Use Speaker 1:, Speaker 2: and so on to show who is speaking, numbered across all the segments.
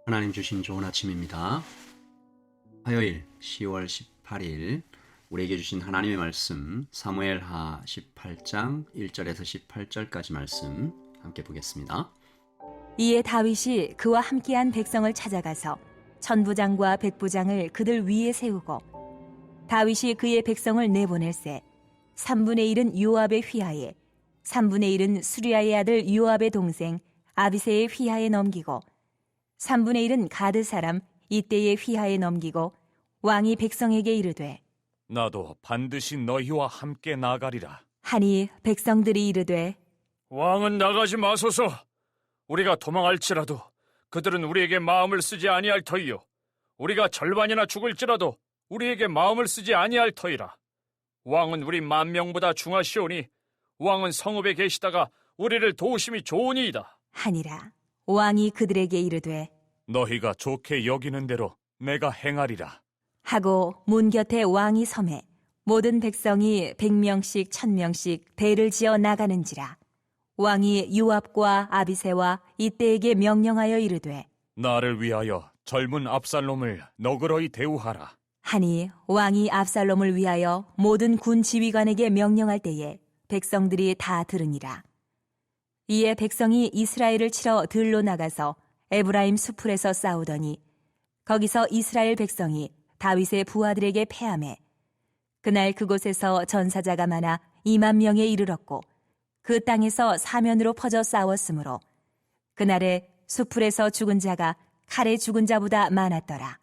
Speaker 1: 하나님 주신 좋은 아침입니다. 화요일 10월 18일 우리에게 주신 하나님의 말씀 사무엘하 18장 1절에서 18절까지 말씀 함께 보겠습니다.
Speaker 2: 이에 다윗이 그와 함께한 백성을 찾아가서 천부장과 백부장을 그들 위에 세우고 다윗이 그의 백성을 내보낼세 3분의 1은 요압의 휘하에 3분의 1은 수리아의 아들 요압의 동생 아비새의 휘하에 넘기고 3분의 1은 가드 사람 이때의 휘하에 넘기고 왕이 백성에게 이르되
Speaker 3: 나도 반드시 너희와 함께 나가리라.
Speaker 2: 하니 백성들이 이르되
Speaker 4: 왕은 나가지 마소서. 우리가 도망할지라도 그들은 우리에게 마음을 쓰지 아니할 터이요. 우리가 절반이나 죽을지라도 우리에게 마음을 쓰지 아니할 터이라. 왕은 우리 10,000명보다 중하시오니 왕은 성읍에 계시다가 우리를 도우심이 좋으니이다.
Speaker 2: 하니라. 왕이 그들에게 이르되
Speaker 3: 너희가 좋게 여기는 대로 내가 행하리라.
Speaker 2: 하고 문 곁에 왕이 섬에 모든 백성이 100명씩 1000명씩 대를 지어 나가는지라. 왕이 요압과 아비새와 이때에게 명령하여 이르되
Speaker 3: 나를 위하여 젊은 압살롬을 너그러이 대우하라.
Speaker 2: 하니 왕이 압살롬을 위하여 모든 군 지휘관에게 명령할 때에 백성들이 다 들으니라. 이에 백성이 이스라엘을 치러 들로 나가서 에브라임 수풀에서 싸우더니 거기서 이스라엘 백성이 다윗의 부하들에게 패하매 그날 그곳에서 전사자가 많아 20,000명에 이르렀고 그 땅에서 사면으로 퍼져 싸웠으므로 그날에 수풀에서 죽은 자가 칼에 죽은 자보다 많았더라.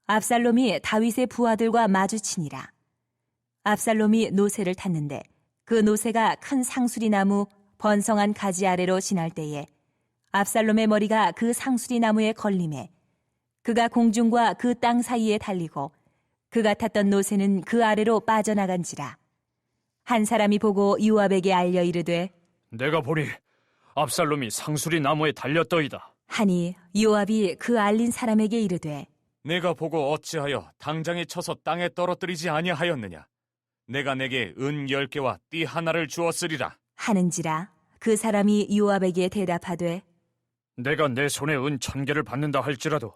Speaker 2: 압살롬이 다윗의 부하들과 마주치니라. 압살롬이 노새를 탔는데 그 노새가 큰 상수리 나무 번성한 가지 아래로 지날 때에 압살롬의 머리가 그 상수리 나무에 걸림에 그가 공중과 그 땅 사이에 달리고 그가 탔던 노새는 그 아래로 빠져나간지라. 한 사람이 보고 요압에게 알려 이르되
Speaker 4: 내가 보니 압살롬이 상수리 나무에 달렸더이다.
Speaker 2: 하니 요압이 그 알린 사람에게 이르되
Speaker 3: 내가 보고 어찌하여 당장에 쳐서 땅에 떨어뜨리지 아니하였느냐. 내가 내게 은 10개와 띠 하나를 주었으리라.
Speaker 2: 하는지라. 그 사람이 요압에게 대답하되
Speaker 4: 내가 내 손에 은 1,000개를 받는다 할지라도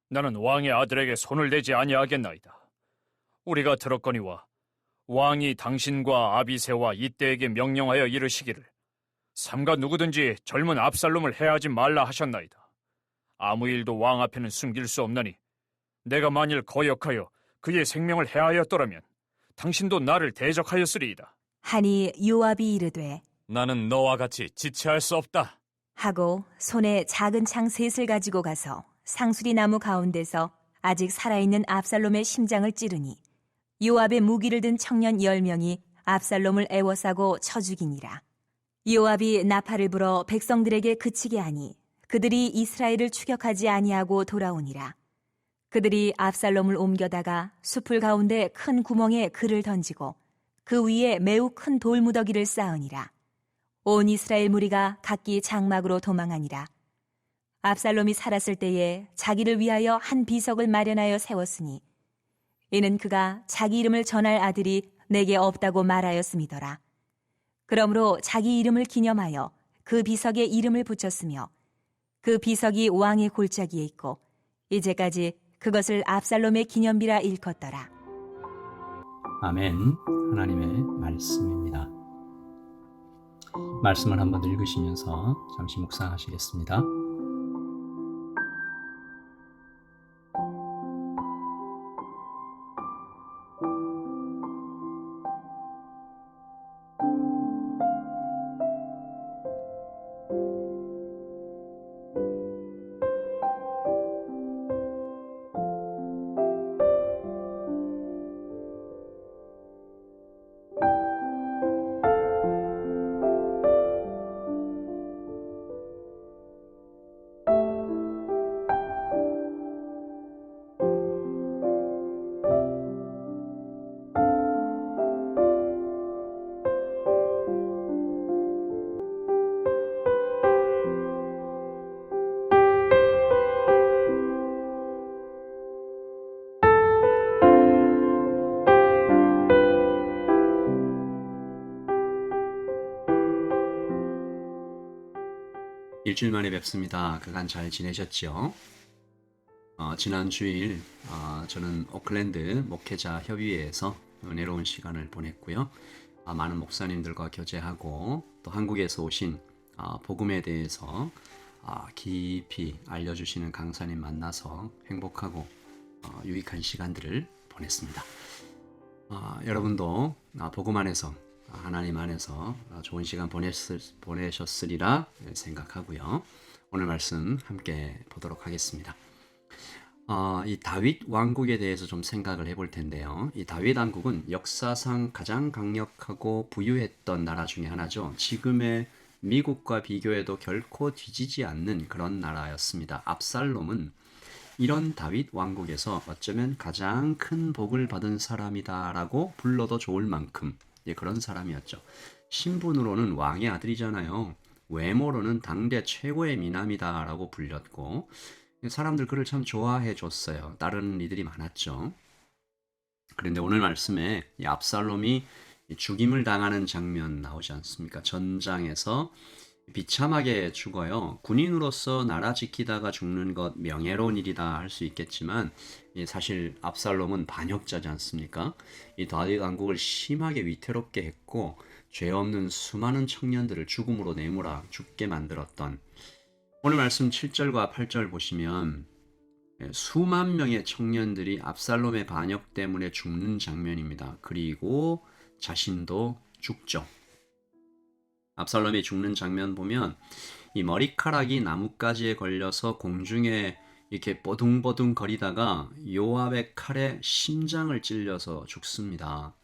Speaker 4: 나는 왕의 아들에게 손을 대지 아니하겠나이다. 우리가 들었거니와 왕이 당신과 아비새와 이때에게 명령하여 이르시기를 삼가 누구든지 젊은 압살롬을 해하지 말라 하셨나이다. 아무 일도 왕 앞에는 숨길 수 없나니 내가 만일 거역하여 그의 생명을 해하였더라면 당신도 나를 대적하였으리이다.
Speaker 2: 하니 요압이 이르되
Speaker 3: 나는 너와 같이 지체할 수 없다.
Speaker 2: 하고 손에 작은 창 셋을 가지고 가서 상수리 나무 가운데서 아직 살아있는 압살롬의 심장을 찌르니 요압의 무기를 든 청년 10명이 압살롬을 애워싸고 쳐 죽이니라. 요압이 나팔을 불어 백성들에게 그치게 하니 그들이 이스라엘을 추격하지 아니하고 돌아오니라. 그들이 압살롬을 옮겨다가 숲을 가운데 큰 구멍에 그를 던지고 그 위에 매우 큰 돌무더기를 쌓으니라. 온 이스라엘 무리가 각기 장막으로 도망하니라. 압살롬이 살았을 때에 자기를 위하여 한 비석을 마련하여 세웠으니 이는 그가 자기 이름을 전할 아들이 내게 없다고 말하였음이더라. 그러므로 자기 이름을 기념하여 그 비석에 이름을 붙였으며 그 비석이 왕의 골짜기에 있고 이제까지 그것을 압살롬의 기념비라 일컫더라.
Speaker 1: 아멘. 하나님의 말씀입니다. 말씀을 한번 읽으시면서 잠시 묵상하시겠습니다. 일주일 만에 뵙습니다. 그간 잘 지내셨죠? 지난 주일 저는 오클랜드 목회자 협의회에서 은혜로운 시간을 보냈고요. 많은 목사님들과 교제하고 또 한국에서 오신 복음에 대해서 깊이 알려주시는 강사님 만나서 행복하고 유익한 시간들을 보냈습니다. 여러분도 복음 안에서 하나님 안에서 좋은 시간 보내셨으리라 생각하고요. 오늘 말씀 함께 보도록 하겠습니다. 이 다윗 왕국에 대해서 좀 생각을 해볼 텐데요. 이 다윗 왕국은 역사상 가장 강력하고 부유했던 나라 중에 하나죠. 지금의 미국과 비교해도 결코 뒤지지 않는 그런 나라였습니다. 압살롬은 이런 다윗 왕국에서 어쩌면 가장 큰 복을 받은 사람이다라고 불러도 좋을 만큼 그런 사람이었죠. 신분으로는 왕의 아들이잖아요. 외모로는 당대 최고의 미남이다라고 불렸고 사람들 그를 참 좋아해 줬어요. 따르는 이들이 많았죠. 그런데 오늘 말씀에 이 압살롬이 죽임을 당하는 장면 나오지 않습니까? 전장에서 비참하게 죽어요. 군인으로서 나라 지키다가 죽는 것 명예로운 일이다 할 수 있겠지만 사실 압살롬은 반역자지 않습니까? 이 다윗 왕국을 심하게 위태롭게 했고 죄 없는 수많은 청년들을 죽음으로 내몰아 죽게 만들었던 오늘 말씀 7절과 8절 보시면 수만 명의 청년들이 압살롬의 반역 때문에 죽는 장면입니다. 그리고 자신도 죽죠. 압살롬이 죽는 장면 보면 이 머리카락이 나뭇가지에 걸려서 공중에 이렇게 뽀둥뽀둥 거리다가 요압의 칼에 심장을 찔려서 죽습니다.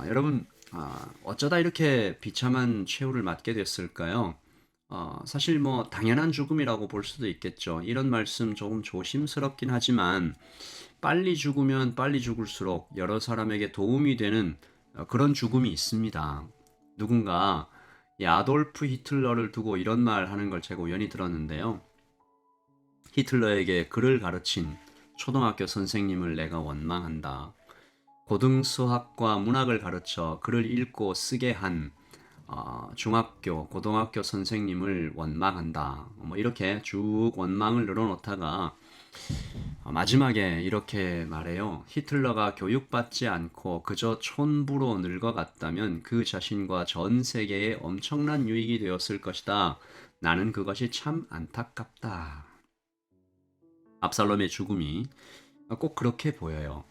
Speaker 1: 여러분 어쩌다 이렇게 비참한 최후를 맞게 됐을까요? 사실 뭐 당연한 죽음이라고 볼 수도 있겠죠. 이런 말씀 조금 조심스럽긴 하지만 빨리 죽으면 빨리 죽을수록 여러 사람에게 도움이 되는 그런 죽음이 있습니다. 누군가 이 아돌프 히틀러를 두고 이런 말 하는 걸 제가 우연히 들었는데요. 히틀러에게 글을 가르친 초등학교 선생님을 내가 원망한다. 고등수학과 문학을 가르쳐 글을 읽고 쓰게 한 중학교, 고등학교 선생님을 원망한다. 뭐 이렇게 쭉 원망을 늘어놓다가 마지막에 이렇게 말해요. 히틀러가 교육받지 않고 그저 촌부로 늙어갔다면 그 자신과 전 세계에 엄청난 유익이 되었을 것이다. 나는 그것이 참 안타깝다. 압살롬의 죽음이 꼭 그렇게 보여요.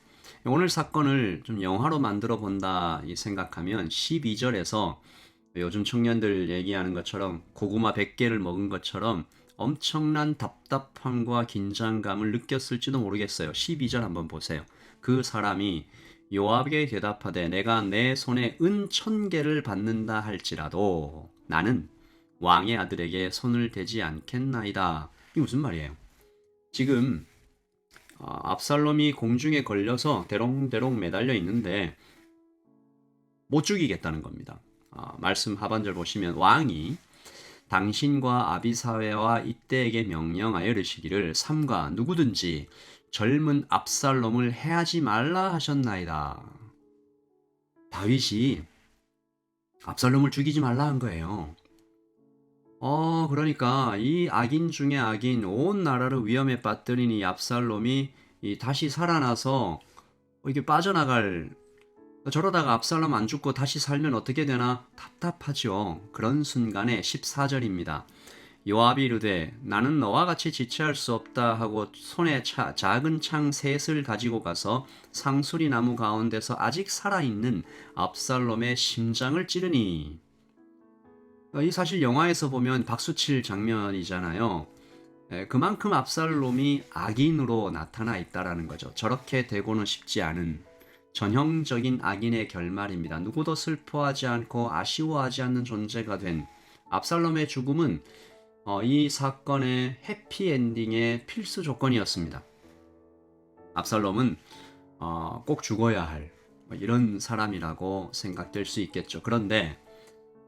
Speaker 1: 오늘 사건을 좀 영화로 만들어 본다 생각하면 12절에서 요즘 청년들 얘기하는 것처럼 고구마 100개를 먹은 것처럼 엄청난 답답함과 긴장감을 느꼈을지도 모르겠어요. 12절 한번 보세요. 그 사람이 요압에게 대답하되 내가 내 손에 은 1000개를 받는다 할지라도 나는 왕의 아들에게 손을 대지 않겠나이다. 이게 무슨 말이에요? 지금 압살롬이 공중에 걸려서 대롱대롱 매달려 있는데 못 죽이겠다는 겁니다. 말씀 하반절 보시면 왕이 당신과 아비사회와 이때에게 명령하여 이르시기를 삼가 누구든지 젊은 압살롬을 해하지 말라 하셨나이다. 다윗이 압살롬을 죽이지 말라 한 거예요. 그러니까 이 악인 중에 악인 온 나라를 위험에 빠뜨린 이 압살롬이 다시 살아나서 이게 빠져나갈 저러다가 압살롬 안 죽고 다시 살면 어떻게 되나 답답하죠. 그런 순간에 14절입니다. 요압이 이르되 나는 너와 같이 지체할 수 없다 하고 손에 작은 창 셋을 가지고 가서 상수리 나무 가운데서 아직 살아있는 압살롬의 심장을 찌르니 이 사실 영화에서 보면 박수칠 장면이잖아요. 그만큼 압살롬이 악인으로 나타나 있다라는 거죠. 저렇게 되고는 싶지 않은 전형적인 악인의 결말입니다. 누구도 슬퍼하지 않고 아쉬워하지 않는 존재가 된 압살롬의 죽음은 이 사건의 해피엔딩의 필수 조건이었습니다. 압살롬은 꼭 죽어야 할 이런 사람이라고 생각될 수 있겠죠. 그런데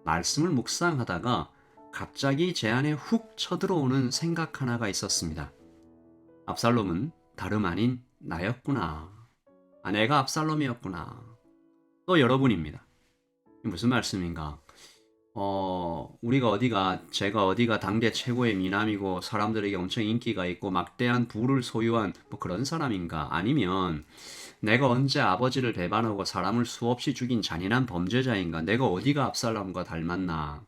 Speaker 1: 말씀을 묵상하다가 갑자기 제 안에 훅 쳐들어오는 생각 하나가 있었습니다. 압살롬은 다름 아닌 나였구나. 내가 압살롬이었구나. 또 여러분입니다. 무슨 말씀인가? 제가 어디가 당대 최고의 미남이고 사람들에게 엄청 인기가 있고 막대한 부를 소유한 뭐 그런 사람인가? 아니면 내가 언제 아버지를 배반하고 사람을 수없이 죽인 잔인한 범죄자인가? 내가 어디가 압살롬과 닮았나?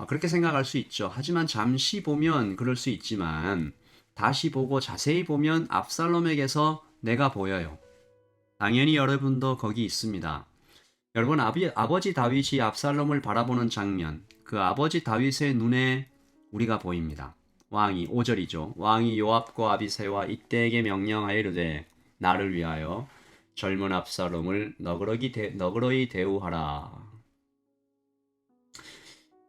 Speaker 1: 그렇게 생각할 수 있죠. 하지만 잠시 보면 그럴 수 있지만 다시 보고 자세히 보면 압살롬에게서 내가 보여요. 당연히 여러분도 거기 있습니다. 여러분, 아버지 다윗이 압살롬을 바라보는 장면, 그 아버지 다윗의 눈에 우리가 보입니다. 왕이 5절이죠. 왕이 요압과 아비새와 이때에게 명령하여 이르되 나를 위하여 젊은 압살롬을 너그러이 대우하라.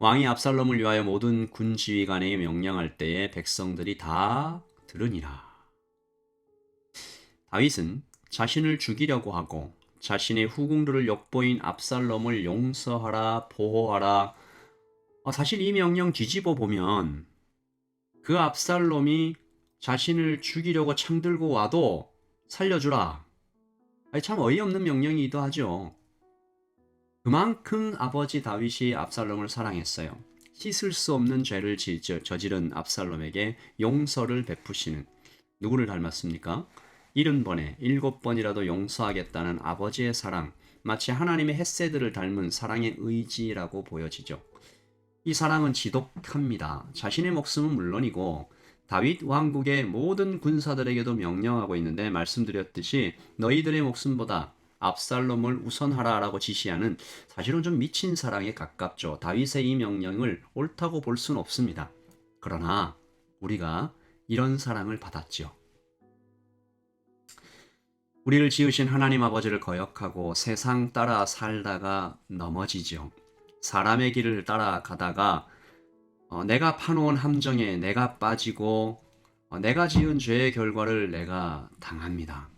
Speaker 1: 왕이 압살롬을 위하여 모든 군 지휘관에게 명령할 때에 백성들이 다 들으니라. 다윗은 자신을 죽이려고 하고 자신의 후궁들을 욕보인 압살롬을 용서하라, 보호하라. 사실 이 명령 뒤집어 보면 그 압살롬이 자신을 죽이려고 창들고 와도 살려주라. 참 어이없는 명령이기도 하죠. 그만큼 아버지 다윗이 압살롬을 사랑했어요. 씻을 수 없는 죄를 저지른 압살롬에게 용서를 베푸시는, 누구를 닮았습니까? 70번에 7번이라도 용서하겠다는 아버지의 사랑, 마치 하나님의 헷세드를 닮은 사랑의 의지라고 보여지죠. 이 사랑은 지독합니다. 자신의 목숨은 물론이고 다윗 왕국의 모든 군사들에게도 명령하고 있는데, 말씀드렸듯이 너희들의 목숨보다 압살롬을 우선하라라고 지시하는, 사실은 좀 미친 사랑에 가깝죠. 다윗의 이 명령을 옳다고 볼 수는 없습니다. 그러나 우리가 이런 사랑을 받았죠. 우리를 지으신 하나님 아버지를 거역하고 세상 따라 살다가 넘어지죠. 사람의 길을 따라가다가 내가 파놓은 함정에 내가 빠지고 내가 지은 죄의 결과를 내가 당합니다.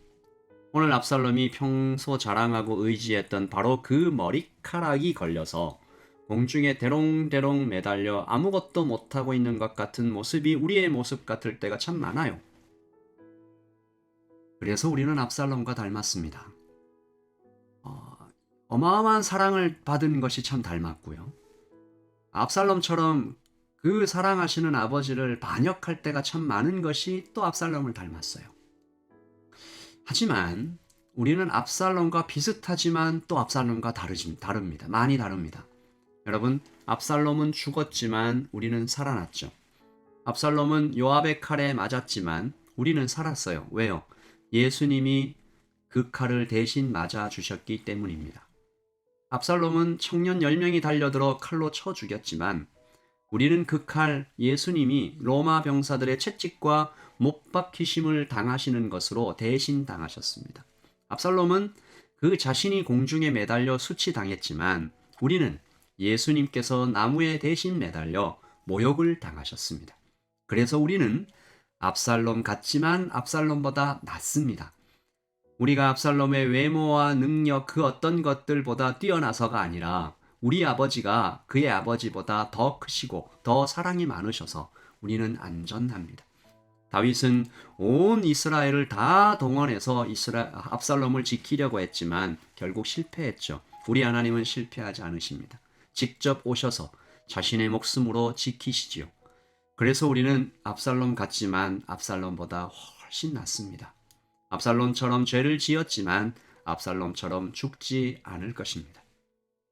Speaker 1: 오늘 압살롬이 평소 자랑하고 의지했던 바로 그 머리카락이 걸려서 공중에 대롱대롱 매달려 아무것도 못하고 있는 것 같은 모습이 우리의 모습 같을 때가 참 많아요. 그래서 우리는 압살롬과 닮았습니다. 어마어마한 사랑을 받은 것이 참 닮았고요. 압살롬처럼 그 사랑하시는 아버지를 반역할 때가 참 많은 것이 또 압살롬을 닮았어요. 하지만 우리는 압살롬과 비슷하지만 또 압살롬과 다릅니다. 많이 다릅니다. 여러분, 압살롬은 죽었지만 우리는 살아났죠. 압살롬은 요압의 칼에 맞았지만 우리는 살았어요. 왜요? 예수님이 그 칼을 대신 맞아 주셨기 때문입니다. 압살롬은 청년 10명이 달려들어 칼로 쳐 죽였지만 우리는 그 칼, 예수님이 로마 병사들의 채찍과 못 박히심을 당하시는 것으로 대신 당하셨습니다. 압살롬은 그 자신이 공중에 매달려 수치당했지만 우리는 예수님께서 나무에 대신 매달려 모욕을 당하셨습니다. 그래서 우리는 압살롬 같지만 압살롬보다 낫습니다. 우리가 압살롬의 외모와 능력 그 어떤 것들보다 뛰어나서가 아니라 우리 아버지가 그의 아버지보다 더 크시고 더 사랑이 많으셔서 우리는 안전합니다. 다윗은 온 이스라엘을 다 동원해서 압살롬을 지키려고 했지만 결국 실패했죠. 우리 하나님은 실패하지 않으십니다. 직접 오셔서 자신의 목숨으로 지키시지요. 그래서 우리는 압살롬 같지만 압살롬보다 훨씬 낫습니다. 압살롬처럼 죄를 지었지만 압살롬처럼 죽지 않을 것입니다.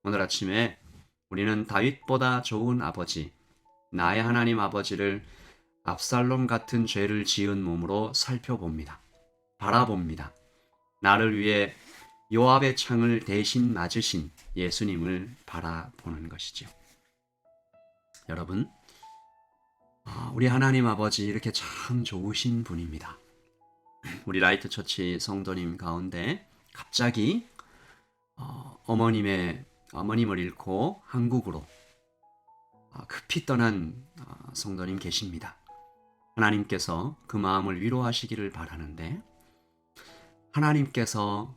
Speaker 1: 오늘 아침에 우리는 다윗보다 좋은 아버지, 나의 하나님 아버지를 압살롬 같은 죄를 지은 몸으로 살펴봅니다. 바라봅니다. 나를 위해 요압의 창을 대신 맞으신 예수님을 바라보는 것이죠. 여러분, 우리 하나님 아버지 이렇게 참 좋으신 분입니다. 우리 라이트 처치 성도님 가운데 갑자기 어머님을 잃고 한국으로 급히 떠난 성도님 계십니다. 하나님께서 그 마음을 위로하시기를 바라는데, 하나님께서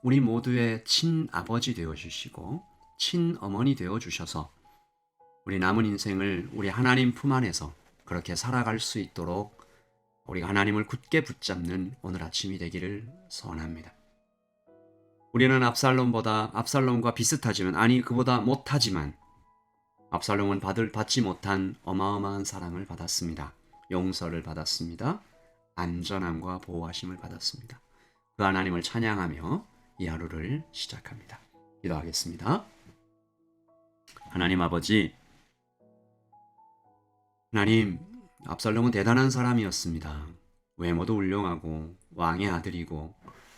Speaker 1: 우리 모두의 친아버지 되어주시고 친어머니 되어주셔서 우리 남은 인생을 우리 하나님 품 안에서 그렇게 살아갈 수 있도록 우리가 하나님을 굳게 붙잡는 오늘 아침이 되기를 소원합니다. 우리는 압살롬과 비슷하지만, 아니 그보다 못하지만 압살롬은 받지 못한 어마어마한 사랑을 받았습니다. 용서를 받았습니다. 안전함과 보호하심을 받았습니다. 그 하나님을 찬양하며 이 하루를 시작합니다. 기도하겠습니다. 하나님 아버지, 하나님, 압살롬은 대단한 사람이었습니다. 외모도 훌륭하고 왕의 아들이고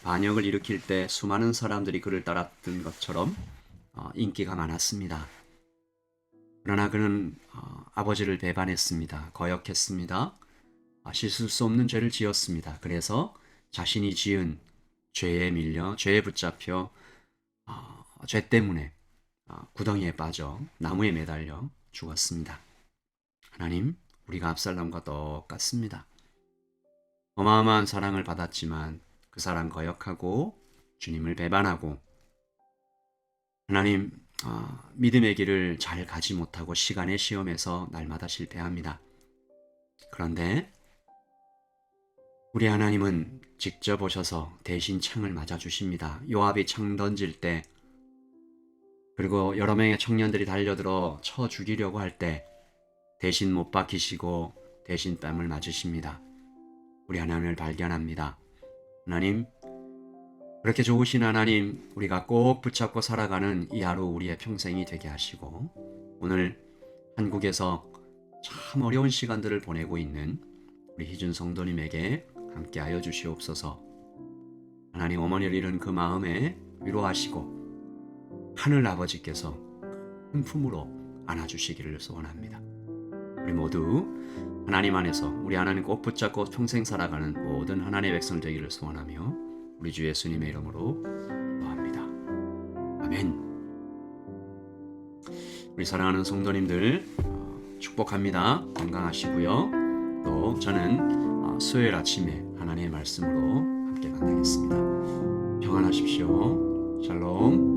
Speaker 1: 반역을 일으킬 때 수많은 사람들이 그를 따랐던 것처럼 인기가 많았습니다. 그러나 그는 아버지를 배반했습니다. 거역했습니다. 씻을 수 없는 죄를 지었습니다. 그래서 자신이 지은 죄에 밀려 죄에 붙잡혀 죄 때문에 구덩이에 빠져 나무에 매달려 죽었습니다. 하나님, 우리가 압살롬과 똑같습니다. 어마어마한 사랑을 받았지만 그 사랑 거역하고 주님을 배반하고 하나님, 믿음의 길을 잘 가지 못하고 시간의 시험에서 날마다 실패합니다. 그런데 우리 하나님은 직접 오셔서 대신 창을 맞아주십니다. 요압이 창 던질 때, 그리고 여러 명의 청년들이 달려들어 쳐 죽이려고 할 때 대신 못 박히시고 대신 뺨을 맞으십니다. 우리 하나님을 발견합니다. 하나님, 그렇게 좋으신 하나님, 우리가 꼭 붙잡고 살아가는 이 하루 우리의 평생이 되게 하시고, 오늘 한국에서 참 어려운 시간들을 보내고 있는 우리 희준 성도님에게 함께하여 주시옵소서. 하나님, 어머니를 잃은 그 마음에 위로하시고 하늘 아버지께서 큰 품으로 안아주시기를 소원합니다. 우리 모두 하나님 안에서 우리 하나님 꼭 붙잡고 평생 살아가는 모든 하나님의 백성 되기를 소원하며 우리 주 예수님의 이름으로 기도합니다. 아멘. 우리 사랑하는 성도님들 축복합니다. 건강하시고요. 또 저는 수요일 아침에 하나님의 말씀으로 함께 만나겠습니다. 평안하십시오. 샬롬.